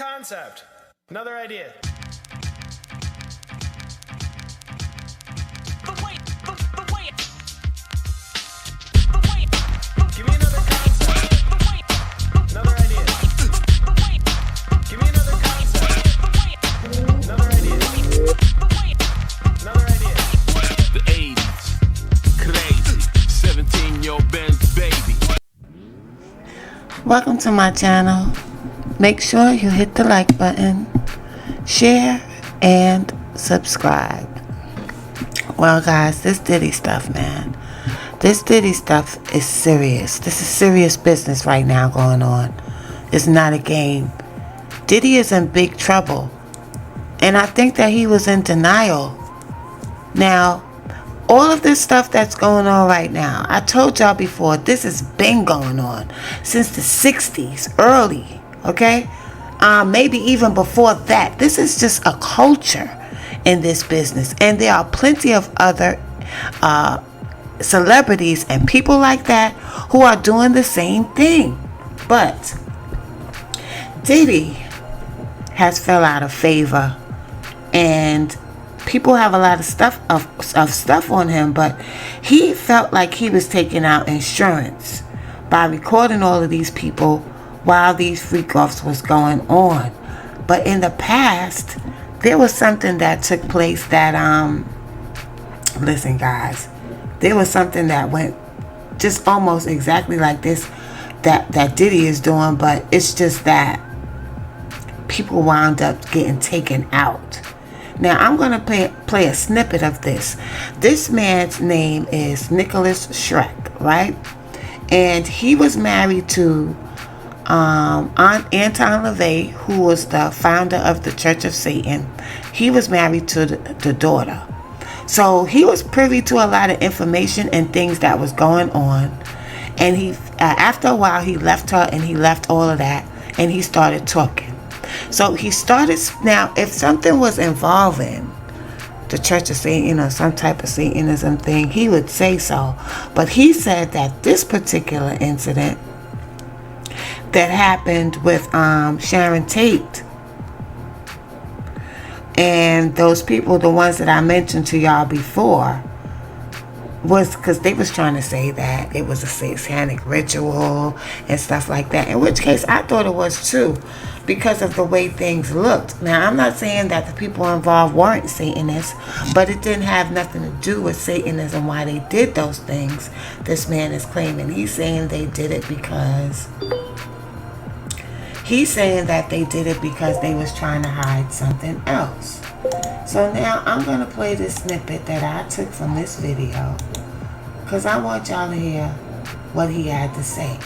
concept. Another idea. Give me another concept. Another idea. Give me another concept. Another idea. Another idea. The 80s. Crazy. 17-year-old Ben's baby. Welcome to my channel. Make sure you hit the like button, share, and subscribe. Well, guys, this Diddy stuff, man. This Diddy stuff is serious. This is serious business right now going on. It's not a game. Diddy is in big trouble. And I think that he was in denial. Now, all of this stuff that's going on right now, I told y'all before, this has been going on since the 60s, early, okay? Maybe even before that. This is just a culture in this business. And there are plenty of other celebrities and people like that who are doing the same thing. But Diddy has fell out of favor, and people have a lot of stuff on him, but he felt like he was taking out insurance by recording all of these people while these freak-offs was going on. But in the past, there was something that took place that listen, guys, there was something that went just almost exactly like this that Diddy is doing, but it's just that people wound up getting taken out. Now, I'm going to play a snippet of this. This man's name is Nicholas Schreck, right? And he was married to Aunt Anton LaVey, who was the founder of the Church of Satan. He was married to the daughter. So he was privy to a lot of information and things that was going on. And he, after a while, he left her and he left all of that, and he started talking. So he started, now if something was involving the Church of Satan or some type of Satanism thing, he would say so. But he said that this particular incident that happened with Sharon Tate and those people, the ones that I mentioned to y'all before, was because they was trying to say that it was a satanic ritual and stuff like that, in which case I thought it was too, because of the way things looked. Now, I'm not saying that the people involved weren't Satanists, but it didn't have nothing to do with Satanism why they did those things. This man is claiming. He's saying they did it because they was trying to hide something else. So now I'm going to play this snippet that I took from this video, because I want y'all to hear what he had to say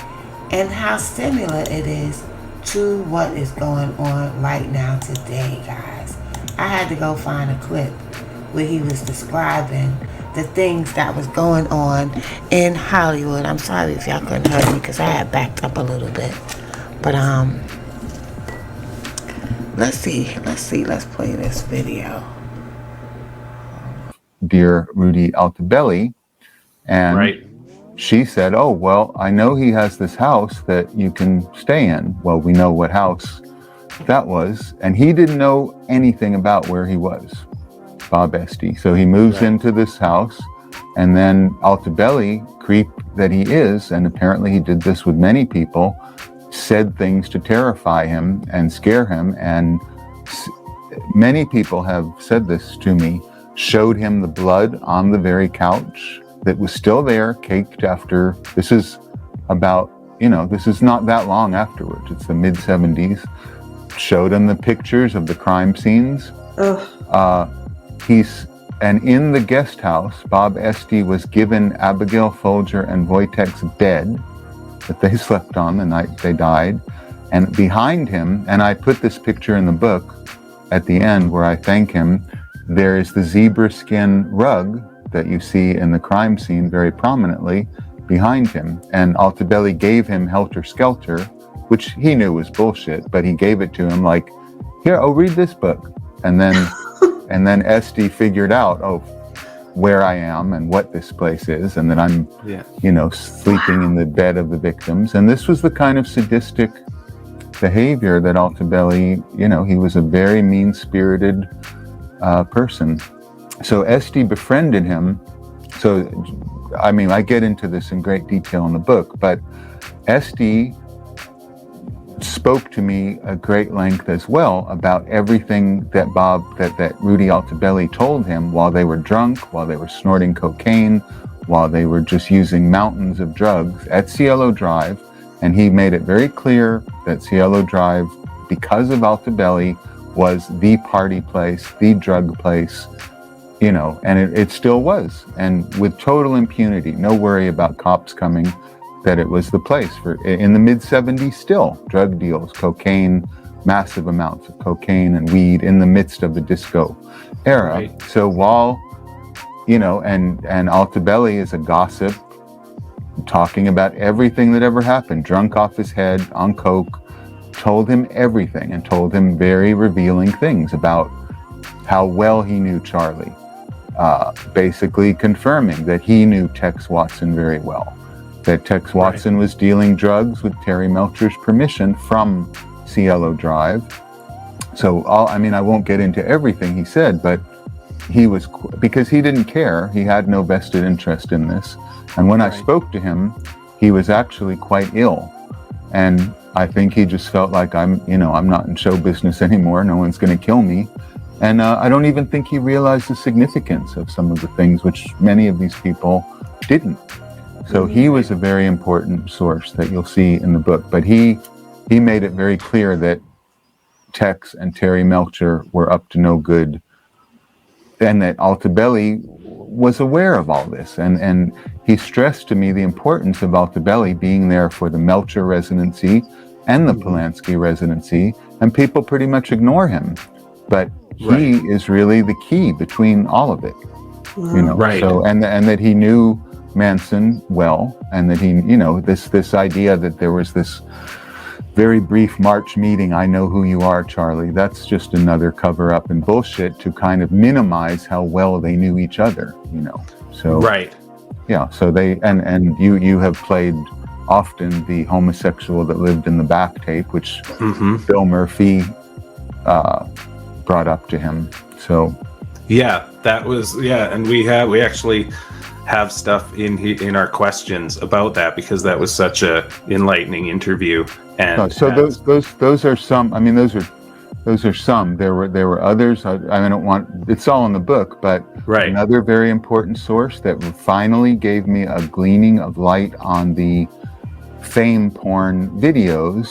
and how similar it is to what is going on right now today, guys. I had to go find a clip where he was describing the things that was going on in Hollywood. I'm sorry if y'all couldn't hear me because I had backed up a little bit. But let's play this video. Dear Rudy Albelli, and right. She said, oh, well, I know he has this house that you can stay in. Well, we know what house that was. And he didn't know anything about where he was, Bob Esty. So he moves into this house, and then Albelli, creep that he is, and apparently he did this with many people, said things to terrify him and scare him. And many people have said this to me, showed him the blood on the very couch that was still there, caked after. This is about, this is not that long afterwards. It's the mid-70s. Showed him the pictures of the crime scenes. And in the guest house, Bob Esty was given Abigail Folger and Wojtek's bed that they slept on the night they died. And behind him, and I put this picture in the book at the end where I thank him, there is the zebra skin rug that you see in the crime scene very prominently behind him. And Albelli gave him Helter Skelter, which he knew was bullshit, but he gave it to him like, here, read this book. And then Esty figured out, where I am and what this place is, and that I'm, sleeping in the bed of the victims. And this was the kind of sadistic behavior that Altobelli, he was a very mean-spirited person. So Esti befriended him. So, I get into this in great detail in the book, but Esti spoke to me at great length as well about everything that Rudy Albelli told him while they were drunk, while they were snorting cocaine, while they were just using mountains of drugs at Cielo Drive. And he made it very clear that Cielo Drive, because of Albelli, was the party place, the drug place, and it still was. And with total impunity, no worry about cops coming, that it was the place in the mid-70s still, drug deals, cocaine, massive amounts of cocaine and weed in the midst of the disco era. Right. So while, and Altobelli is a gossip, talking about everything that ever happened, drunk off his head, on coke, told him everything and told him very revealing things about how well he knew Charlie, basically confirming that he knew Tex Watson very well. That Tex Watson was dealing drugs with Terry Melcher's permission from Cielo Drive. So, I won't get into everything he said, but because he didn't care, he had no vested interest in this. And when I spoke to him, he was actually quite ill. And I think he just felt like I'm not in show business anymore. No one's going to kill me. And I don't even think he realized the significance of some of the things, which many of these people didn't. So he was a very important source that you'll see in the book. But he made it very clear that Tex and Terry Melcher were up to no good, and that Altobelli was aware of all this. And he stressed to me the importance of Altobelli being there for the Melcher residency and the Polanski residency, and people pretty much ignore him. But he is really the key between all of it. So and that he knew Manson well, and that he, this idea that there was this very brief March meeting, I know who you are, Charlie, that's just another cover up and bullshit to kind of minimize how well they knew each other, So so they and you have played often the homosexual that lived in the back tape, which Bill Murphy brought up to him. So that was and we actually have stuff in our questions about that, because that was such a enlightening interview. And those are some. Those are some. There were others. I don't want. It's all in the book, but another very important source that finally gave me a gleaning of light on the fame porn videos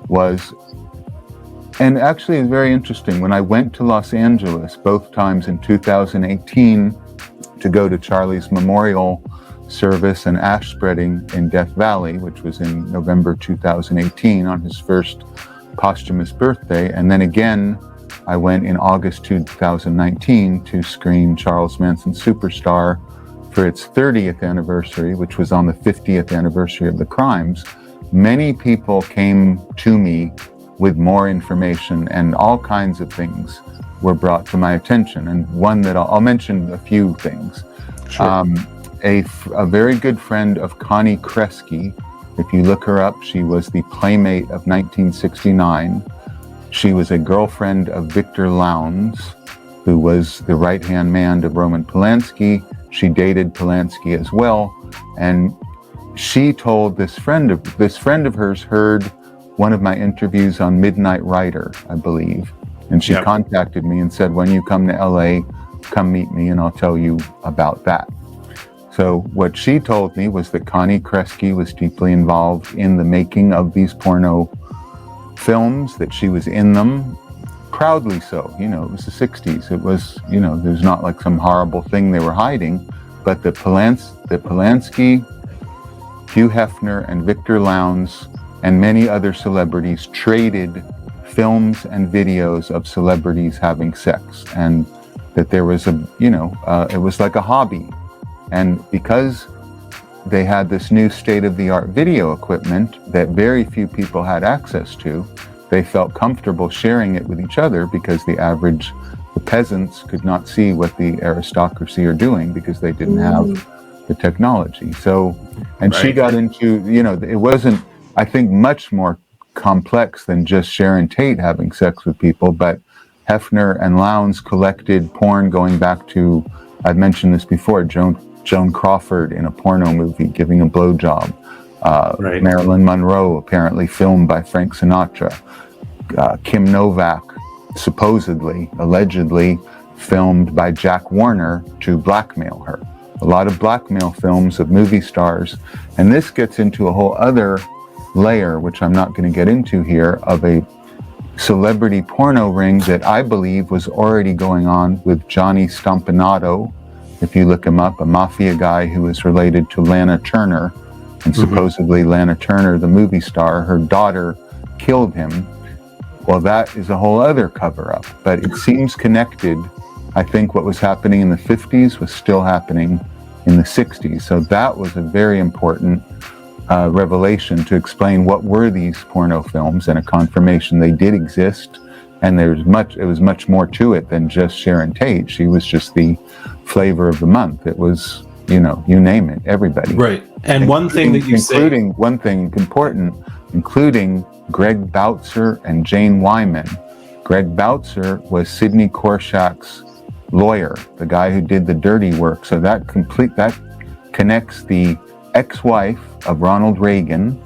was. And actually, it's very interesting. When I went to Los Angeles, both times in 2018, to go to Charlie's memorial service and ash spreading in Death Valley, which was in November 2018 on his first posthumous birthday. And then again, I went in August 2019 to screen Charles Manson Superstar for its 30th anniversary, which was on the 50th anniversary of the crimes. Many people came to me with more information, and all kinds of things were brought to my attention. And one that I'll mention a few things. Sure. A very good friend of Connie Kesy, if you look her up, she was the Playmate of 1969. She was a girlfriend of Victor Lowndes, who was the right-hand man of Roman Polanski. She dated Polanski as well. And she told this friend of hers heard one of my interviews on Midnight Rider, I believe. And she contacted me and said, when you come to LA, come meet me and I'll tell you about that. So what she told me was that Connie Kesy was deeply involved in the making of these porno films, that she was in them, proudly so. It was the 60s. It was, there's not like some horrible thing they were hiding, but that Polanski, Hugh Hefner, and Victor Lowndes, and many other celebrities traded films and videos of celebrities having sex, and that there was it was like a hobby. And because they had this new state-of-the-art video equipment that very few people had access to, they felt comfortable sharing it with each other, because the peasants could not see what the aristocracy are doing because they didn't have the technology. So, and she got into, it wasn't, I think, much more complex than just Sharon Tate having sex with people, but Hefner and Lowndes collected porn going back to, I've mentioned this before, Joan Crawford in a porno movie giving a blowjob. Right. Marilyn Monroe apparently filmed by Frank Sinatra. Kim Novak supposedly, allegedly filmed by Jack Warner to blackmail her. A lot of blackmail films of movie stars. And this gets into a whole other layer, which I'm not going to get into here, of a celebrity porno ring that I believe was already going on with Johnny Stompanato. If you look him up, a mafia guy who is related to Lana Turner. And supposedly Lana Turner, the movie star, her daughter killed him. Well, that is a whole other cover-up. But it seems connected. I think what was happening in the 50s was still happening in the 60s. So that was a very important revelation to explain what were these porno films, and a confirmation they did exist. And it was much more to it than just Sharon Tate. She was just the flavor of the month. It was, you name it, everybody. Right. And one thing that you including one thing important, including Greg Bautzer and Jane Wyman. Greg Bautzer was Sidney Korshak's lawyer, the guy who did the dirty work. So that connects the ex-wife of Ronald Reagan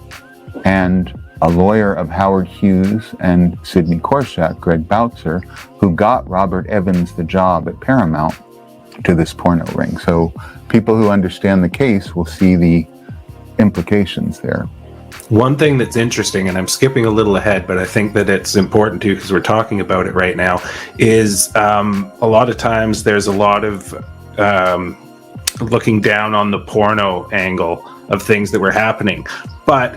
and a lawyer of Howard Hughes and Sidney Korshak, Greg Bautzer, who got Robert Evans the job at Paramount to this porno ring. So people who understand the case will see the implications there. One thing that's interesting, and I'm skipping a little ahead, but I think that it's important too because we're talking about it right now, is a lot of times there's a lot of looking down on the porno angle of things that were happening. But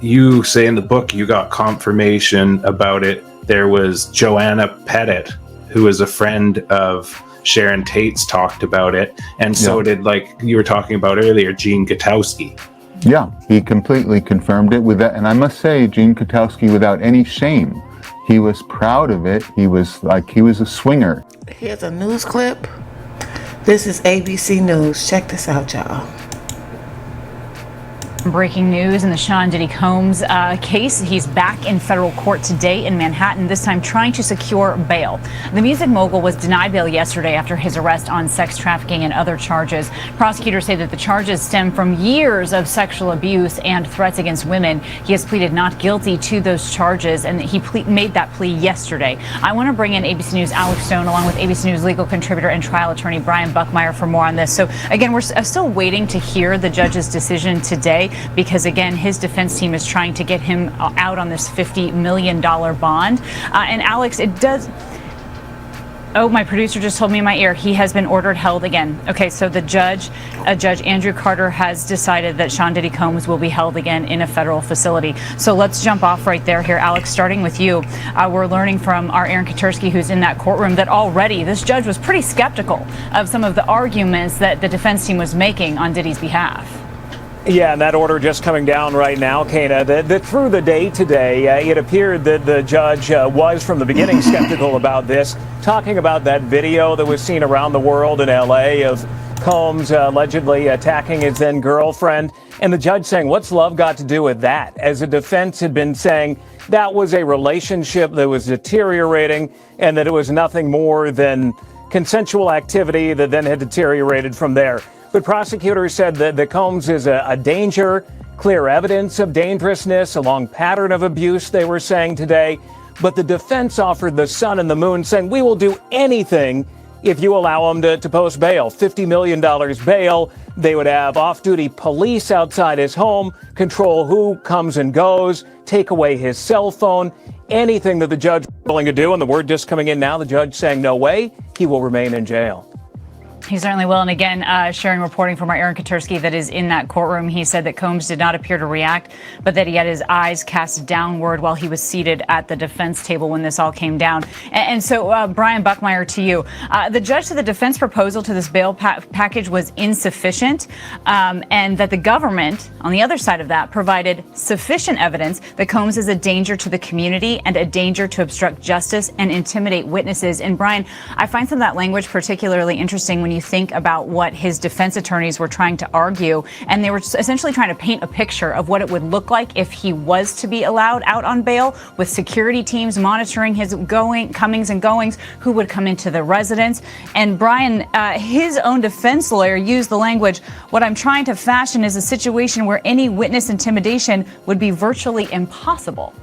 you say in the book you got confirmation about it. There was Joanna Pettit, who was a friend of Sharon Tate's, talked about it. And so did, like you were talking about earlier, Gene Katowski. Yeah, he completely confirmed it with that. And I must say, Gene Katowski, without any shame, he was proud of it. He was a swinger. Here's a news clip. This is ABC News. Check this out, y'all. Breaking news in the Sean Diddy Combs case. He's back in federal court today in Manhattan, this time trying to secure bail. The music mogul was denied bail yesterday after his arrest on sex trafficking and other charges. Prosecutors say that the charges stem from years of sexual abuse and threats against women. He has pleaded not guilty to those charges, and he made that plea yesterday. I want to bring in ABC News' Alex Stone along with ABC News legal contributor and trial attorney Brian Buckmeyer for more on this. So again, we're still waiting to hear the judge's decision today, because again, his defense team is trying to get him out on this $50 million bond. And Alex, it does. Oh, my producer just told me in my ear he has been ordered held again. Okay, so Judge Andrew Carter has decided that Sean Diddy Combs will be held again in a federal facility. So let's jump off right there here, Alex, starting with you. We're learning from our Aaron Katowski, who's in that courtroom, that already this judge was pretty skeptical of some of the arguments that the defense team was making on Diddy's behalf. Yeah, and that order just coming down right now, Kana, that through the day today, it appeared that the judge was from the beginning skeptical about this, talking about that video that was seen around the world in L.A. of Combs allegedly attacking his then girlfriend, and the judge saying, what's love got to do with that? As the defense had been saying that was a relationship that was deteriorating and that it was nothing more than consensual activity that then had deteriorated from there. But prosecutors said that Combs is a danger, clear evidence of dangerousness, a long pattern of abuse, they were saying today. But the defense offered the sun and the moon, saying, we will do anything if you allow him to post bail. $50 million bail. They would have off-duty police outside his home, control who comes and goes, take away his cell phone, anything that the judge was willing to do. And the word just coming in now, the judge saying no way, he will remain in jail. He certainly will. And again, sharing reporting from our Aaron Katowski that is in that courtroom. He said that Combs did not appear to react, but that he had his eyes cast downward while he was seated at the defense table when this all came down. And so, Brian Buckmeyer, to you. The judge said the defense proposal to this bail package was insufficient, and that the government, on the other side of that, provided sufficient evidence that Combs is a danger to the community and a danger to obstruct justice and intimidate witnesses. And Brian, I find some of that language particularly interesting when you you think about what his defense attorneys were trying to argue. And they were essentially trying to paint a picture of what it would look like if he was to be allowed out on bail, with security teams monitoring his comings and goings, who would come into the residence. And Brian, his own defense lawyer used the language, "What I'm trying to fashion is a situation where any witness intimidation would be virtually impossible."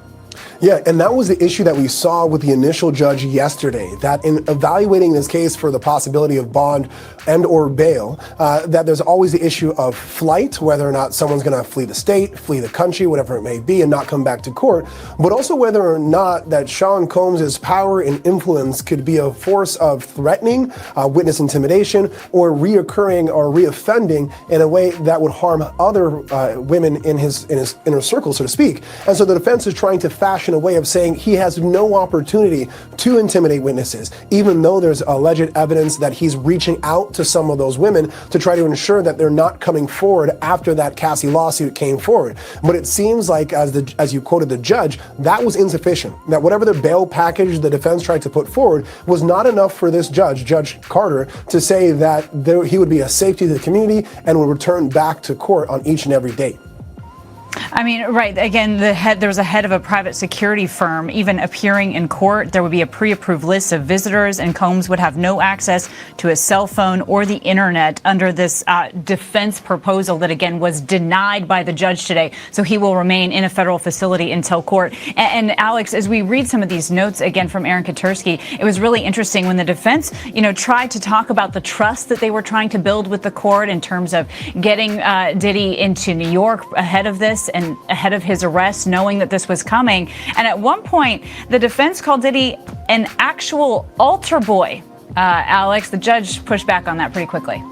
Yeah, and that was the issue that we saw with the initial judge yesterday, that in evaluating this case for the possibility of bond and or bail, that there's always the issue of flight, whether or not someone's going to flee the state, flee the country, whatever it may be, and not come back to court, but also whether or not that Sean Combs' power and influence could be a force of threatening, witness intimidation, or reoccurring or reoffending in a way that would harm other women in his inner circle, so to speak. And so the defense is trying to fashion a way of saying he has no opportunity to intimidate witnesses, even though there's alleged evidence that he's reaching out to some of those women to try to ensure that they're not coming forward after that Kesy lawsuit came forward. But it seems like, as you quoted the judge, that was insufficient, that whatever the bail package the defense tried to put forward was not enough for this judge, Judge Carter, to say that he would be a safety to the community and would return back to court on each and every date. I mean, right. Again, there was a head of a private security firm even appearing in court. There would be a pre-approved list of visitors, and Combs would have no access to his cell phone or the internet under this defense proposal that, again, was denied by the judge today. So he will remain in a federal facility until court. And Alex, as we read some of these notes again from Aaron Katowski, it was really interesting when the defense, tried to talk about the trust that they were trying to build with the court in terms of getting Diddy into New York ahead of this and ahead of his arrest, knowing that this was coming. And at one point, the defense called Diddy an actual altar boy. Alex, the judge pushed back on that pretty quickly.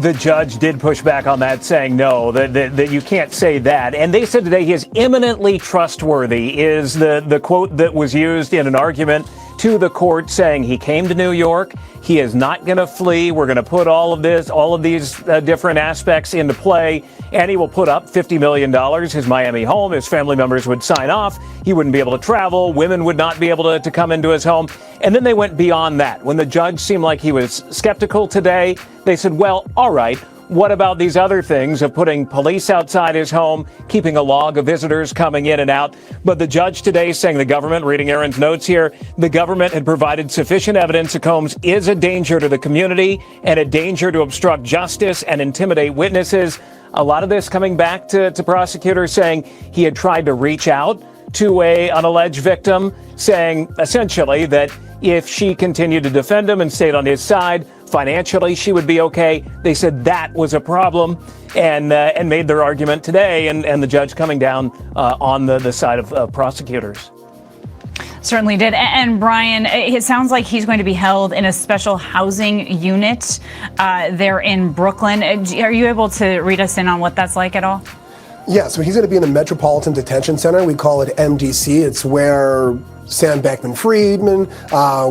The judge did push back on that, saying no, that you can't say that. And they said today he is eminently trustworthy, is the quote that was used in an argument to the court, saying he came to New York. He is not going to flee. We're going to put all of these different aspects into play, and he will put up $50 million, his Miami home. His family members would sign off. He wouldn't be able to travel. Women would not be able to come into his home. And then they went beyond that. When the judge seemed like he was skeptical today, they said, well, all right, what about these other things of putting police outside his home, keeping a log of visitors coming in and out? But the judge today saying the government, reading Aaron's notes here, the government had provided sufficient evidence that Combs is a danger to the community and a danger to obstruct justice and intimidate witnesses. A lot of this coming back to prosecutors saying he had tried to reach out to an alleged victim, saying essentially that if she continued to defend him and stayed on his side, financially she would be okay. They said that was a problem and made their argument today, and the judge coming down on the side of prosecutors. Certainly did. And Brian, it sounds like he's going to be held in a special housing unit there in Brooklyn. Are you able to read us in on what that's like at all? Yeah, so he's going to be in the Metropolitan Detention Center. We call it MDC. It's where Sam Bankman-Friedman,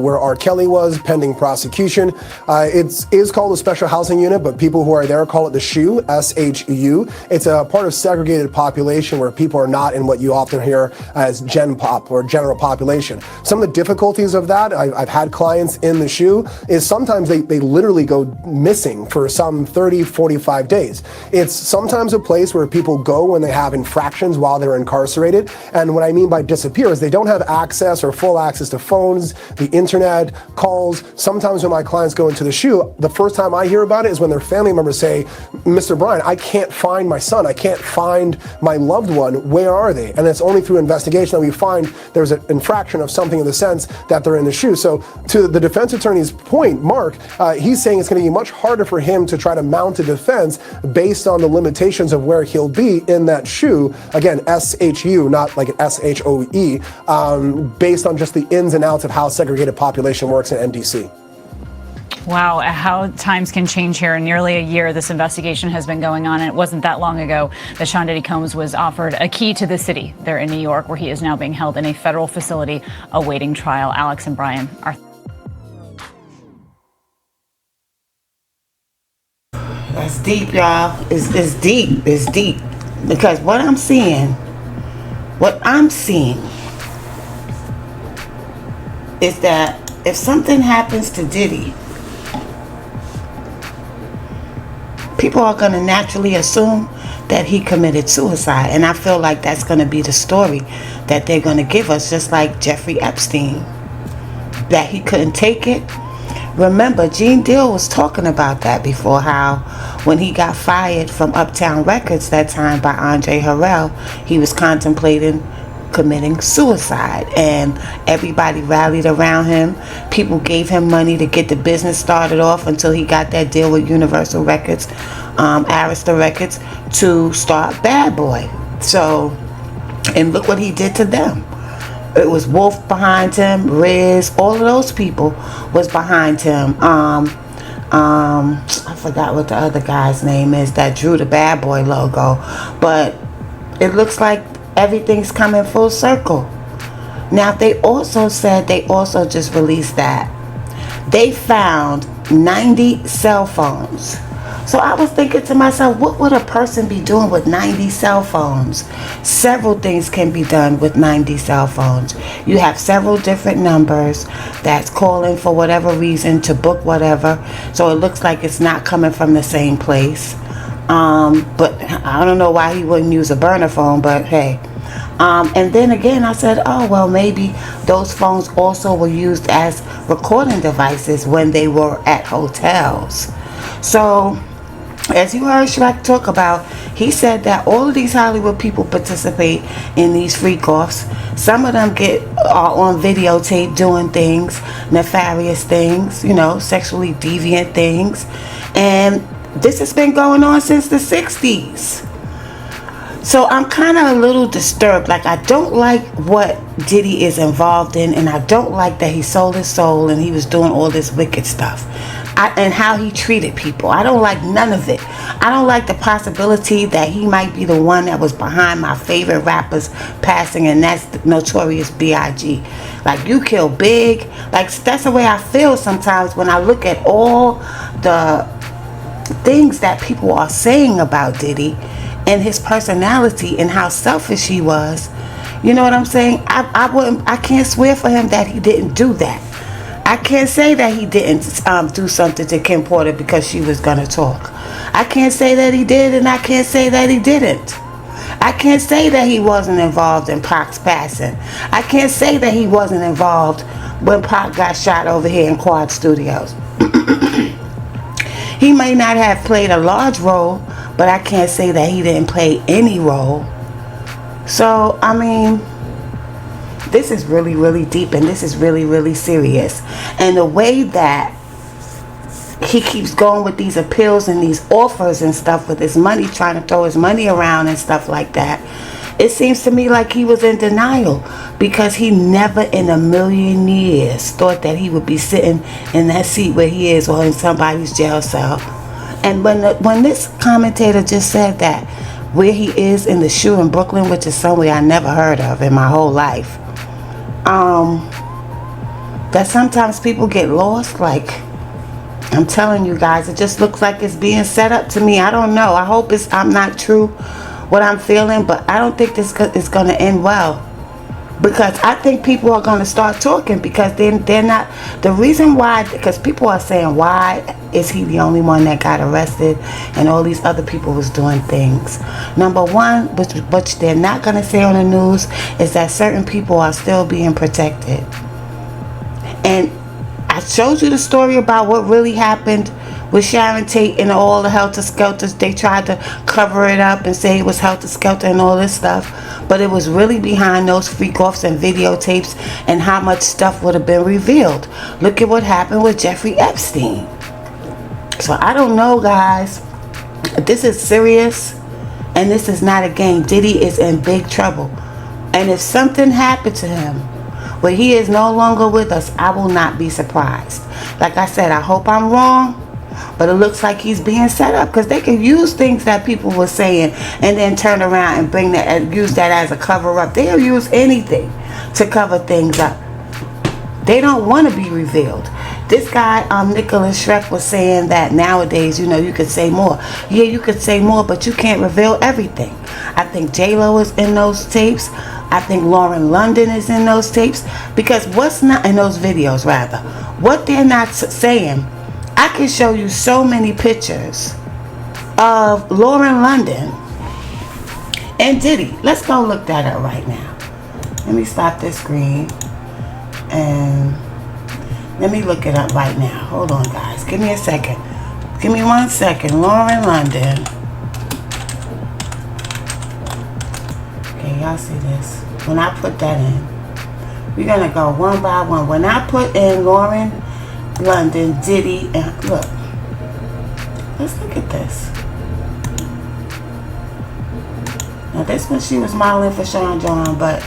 where R. Kelly was, pending prosecution. It is called a special housing unit, but people who are there call it the SHU, S-H-U. It's a part of segregated population where people are not in what you often hear as Gen Pop or general population. Some of the difficulties of that, I've had clients in the SHU, is sometimes they literally go missing for some 30, 45 days. It's sometimes a place where people go when they have infractions while they're incarcerated. And what I mean by disappear is they don't have access or full access to phones, the internet, calls. Sometimes when my clients go into the SHU, the first time I hear about it is when their family members say, Mr. Brian, I can't find my son. I can't find my loved one. Where are they? And it's only through investigation that we find there's an infraction of something in the sense that they're in the SHU. So to the defense attorney's point, Mark, he's saying it's going to be much harder for him to try to mount a defense based on the limitations of where he'll be in that SHU. Again, S-H-U, not like an S-H-O-E. Based on just the ins and outs of how segregated population works in MDC. Wow, how times can change here. In nearly a year, this investigation has been going on, and it wasn't that long ago that Sean Diddy Combs was offered a key to the city there in New York, where he is now being held in a federal facility awaiting trial. Alex and Brian are... That's deep, y'all. It's deep. It's deep. Because what I'm seeing is that if something happens to Diddy, people are going to naturally assume that he committed suicide. And I feel like that's going to be the story that they're going to give us, just like Jeffrey Epstein, that he couldn't take it. Remember, Gene Deal was talking about that before, how when he got fired from Uptown Records that time by Andre Harrell, he was contemplating committing suicide, and everybody rallied around him. People gave him money to get the business started off until he got that deal with Universal Records, Arista Records, to start Bad Boy. So, and look what he did to them. It was Wolf behind him, Riz, all of those people was behind him. I forgot what the other guy's name is that drew the Bad Boy logo, but it looks like everything's coming full circle. Now, they also said, they also just released that they found 90 cell phones. So I was thinking to myself, what would a person be doing with 90 cell phones? Several things can be done with 90 cell phones. You have several different numbers that's calling for whatever reason to book whatever. So it looks like it's not coming from the same place. But I don't know why he wouldn't use a burner phone, but hey. And then again, I said, oh, well, maybe those phones also were used as recording devices when they were at hotels. So, as you heard Shrek talk about, he said that all of these Hollywood people participate in these freak-offs. Some of them are on videotape doing things, nefarious things, sexually deviant things. And this has been going on since the 60s. So I'm kind of a little disturbed. Like, I don't like what Diddy is involved in, and I don't like that he sold his soul and he was doing all this wicked stuff. And how he treated people. I don't like none of it. I don't like the possibility that he might be the one that was behind my favorite rappers passing, and that's Notorious B.I.G. Like, you kill big. Like, that's the way I feel sometimes when I look at all the things that people are saying about Diddy and his personality and how selfish he was. You know what I'm saying? I can't swear for him that he didn't do that. I can't say that he didn't do something to Kim Porter because she was going to talk. I can't say that he did, and I can't say that he didn't. I can't say that he wasn't involved in Pac's passing. I can't say that he wasn't involved when Pac got shot over here in Quad Studios. He may not have played a large role, but I can't say that he didn't play any role. So, I mean, this is really, really deep, and this is really, really serious. And the way that he keeps going with these appeals and these offers and stuff with his money, trying to throw his money around and stuff like that, it seems to me like he was in denial, because he never in a million years thought that he would be sitting in that seat where he is, or in somebody's jail cell. And when this commentator just said that where he is in the shoe in Brooklyn, which is somewhere I never heard of in my whole life, that sometimes people get lost. Like, I'm telling you guys, it just looks like it's being set up to me. I don't know. I hope I'm not true what I'm feeling, but I don't think this is going to end well, because I think people are going to start talking, because they're not, the reason why, because people are saying, why is he the only one that got arrested and all these other people was doing things? Number one, which they're not going to say on the news, is that certain people are still being protected. And I showed you the story about what really happened with Sharon Tate and all the helter-skelters. They tried to cover it up and say it was helter-skelter and all this stuff, but it was really behind those freak-offs and videotapes, and how much stuff would have been revealed. Look at what happened with Jeffrey Epstein. So I don't know, guys. This is serious, and this is not a game. Diddy is in big trouble, and if something happened to him where he is no longer with us, I will not be surprised. Like I said, I hope I'm wrong, but it looks like he's being set up, because they can use things that people were saying and then turn around and bring that and use that as a cover up. They'll use anything to cover things up. They don't want to be revealed. This guy, Nicholas Shrek, was saying that nowadays, you could say more. Yeah, you could say more, but you can't reveal everything. I think J-Lo is in those tapes. I think Lauren London is in those tapes, because what's not in those videos, rather, what they're not saying, I can show you so many pictures of Lauren London and Diddy. Let's go look that up right now. Let me stop this screen and let me look it up right now. Hold on, guys. Give me a second. Give me 1 second. Lauren London. Okay, y'all see this? When I put that in, we're going to go one by one. When I put in Lauren London, Diddy, and look. Let's look at this. Now, this one she was modeling for Sean John, but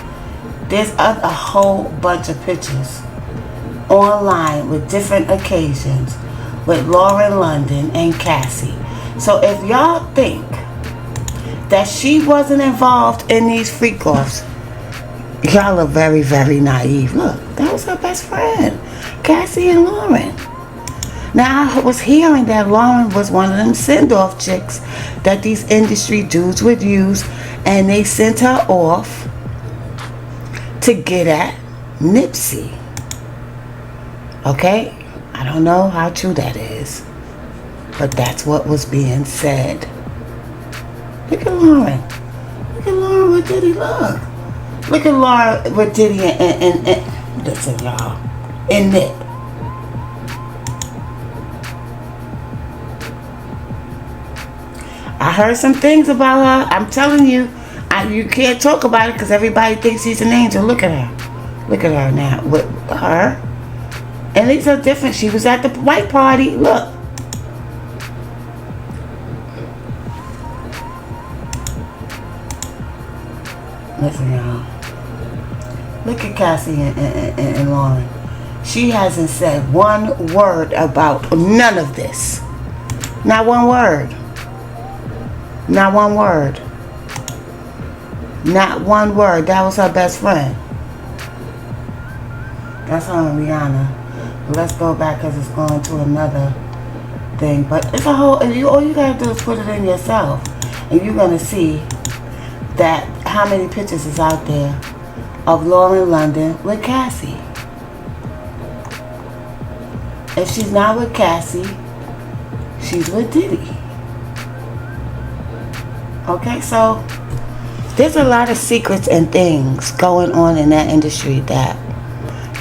there's a whole bunch of pictures online with different occasions with Lauren London and Cassie. So if y'all think that she wasn't involved in these freak-offs, y'all are very, very naive. Look, that was her best friend, Cassie and Lauren. Now, I was hearing that Lauren was one of them send-off chicks that these industry dudes would use, and they sent her off to get at Nipsey. Okay? I don't know how true that is, but that's what was being said. Look at Lauren. Look at Lauren with Diddy. Look. Look at Lauren with Diddy and listen, y'all. And Nip. I heard some things about her. I'm telling you, you can't talk about it because everybody thinks he's an angel. Look at her. Look at her now. With her. And these are different. She was at the white party. Look. Listen, y'all. Look at Cassie and Lauren. She hasn't said one word about none of this. Not one word. Not one word. Not one word. That was her best friend. That's her and Rihanna. Let's go back because it's going to another thing. But it's a whole... all you got to do is put it in yourself. And you're going to see that how many pictures is out there of Lauren London with Cassie. If she's not with Cassie, she's with Diddy. Okay, so there's a lot of secrets and things going on in that industry that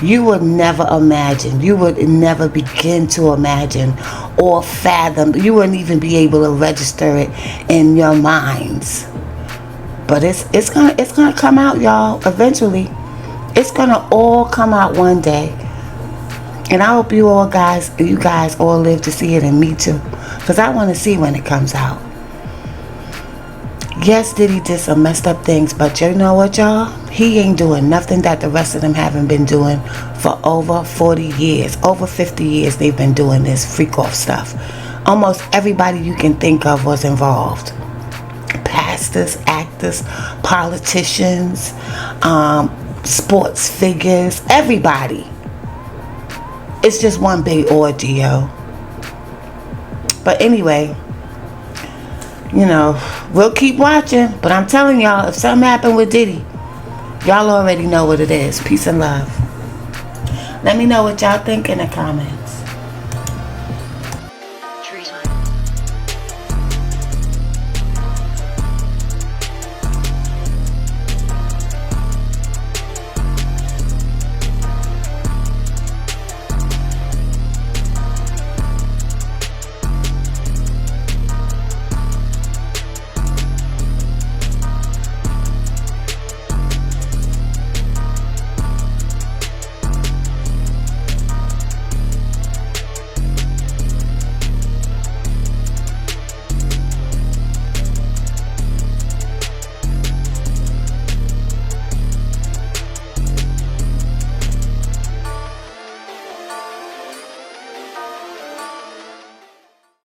you would never imagine. You would never begin to imagine or fathom. You wouldn't even be able to register it in your minds. But it's gonna come out, y'all. Eventually, it's gonna all come out one day. And I hope you guys all live to see it, and me too, because I want to see when it comes out. Yes, Diddy did some messed up things, but you know what, y'all? He ain't doing nothing that the rest of them haven't been doing for over 40 years. Over 50 years they've been doing this freak-off stuff. Almost everybody you can think of was involved. Pastors, actors, politicians, sports figures, everybody. It's just one big ordeal. But anyway, you know, we'll keep watching. But I'm telling y'all, if something happened with Diddy, y'all already know what it is. Peace and love. Let me know what y'all think in the comments.